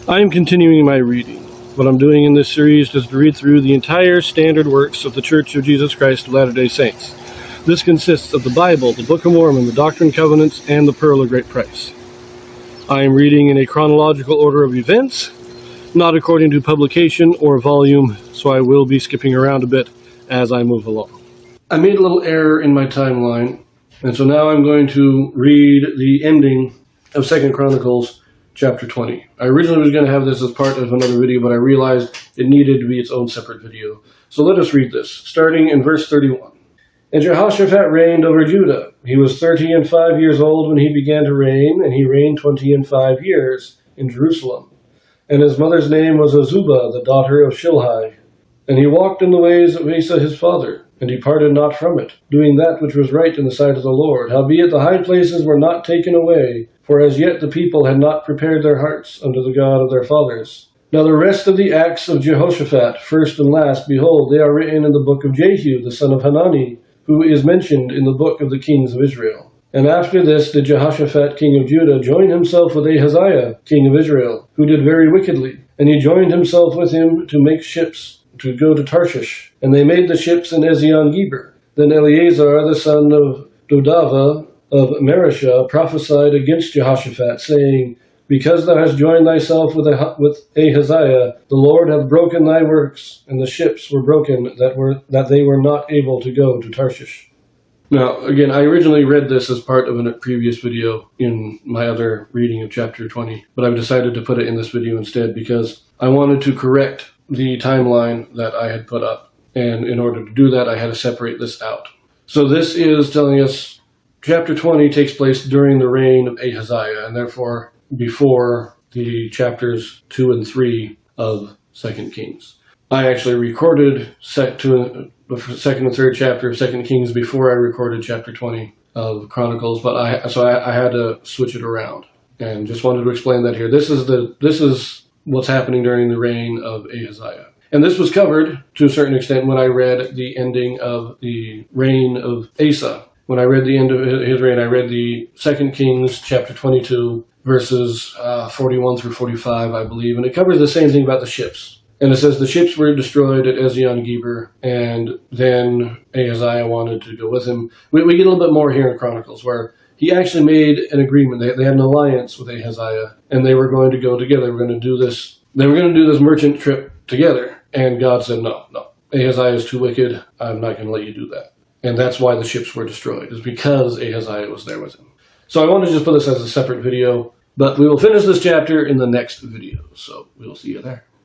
I am continuing my reading. What I'm doing in this series is to read through the entire standard works of the Church of Jesus Christ of Latter-day Saints. This consists of the Bible, the Book of Mormon, the Doctrine and Covenants, and the Pearl of Great Price. I am reading in a chronological order of events, not according to publication or volume, so I will be skipping around a bit as I move along. I made a little error in my timeline, and so now I'm going to read the ending of 2 Chronicles chapter 20. I originally was going to have this as part of another video, but I realized it needed to be its own separate video. So let us read this, starting in verse 31. And Jehoshaphat reigned over Judah. He was 35 years old when he began to reign, and he reigned 25 years in Jerusalem. And his mother's name was Azubah, the daughter of Shilhi. And he walked in the ways of Asa his father, and departed not from it, doing that which was right in the sight of the Lord. Howbeit the high places were not taken away, for as yet the people had not prepared their hearts unto the God of their fathers. Now the rest of the acts of Jehoshaphat, first and last, behold, they are written in the book of Jehu, the son of Hanani, who is mentioned in the book of the kings of Israel. And after this did Jehoshaphat king of Judah join himself with Ahaziah king of Israel, who did very wickedly. And he joined himself with him to make ships, to go to Tarshish. And they made the ships in Ezion-Geber. Then Eleazar the son of Dodavah of Mareshah prophesied against Jehoshaphat, saying, Because thou hast joined thyself with Ahaziah, the Lord hath broken thy works, and the ships were broken that they were not able to go to Tarshish. Now, again, I originally read this as part of a previous video in my other reading of chapter 20, but I've decided to put it in this video instead because I wanted to correct the timeline that I had put up. And in order to do that, I had to separate this out. So this is telling us chapter 20 takes place during the reign of Ahaziah, and therefore before the chapters 2 and 3 of 2 Kings. I actually recorded the second and third chapter of 2 Kings before I recorded chapter 20 of Chronicles, but I had to switch it around, and just wanted to explain that here. This is what's happening during the reign of Ahaziah. And this was covered to a certain extent when I read the ending of the reign of Asa. When I read the end of his reign, I read the 2 Kings chapter 22, verses 41 through 45, I believe, and it covers the same thing about the ships. And it says the ships were destroyed at Ezion-Geber, and then Ahaziah wanted to go with him. We get a little bit more here in Chronicles, where he actually made an agreement. They had an alliance with Ahaziah, and they were going to go together. They were going to do this merchant trip together. And God said, no, Ahaziah is too wicked. I'm not going to let you do that. And that's why the ships were destroyed, is because Ahaziah was there with him. So I want to just put this as a separate video, but we will finish this chapter in the next video. So we'll see you there.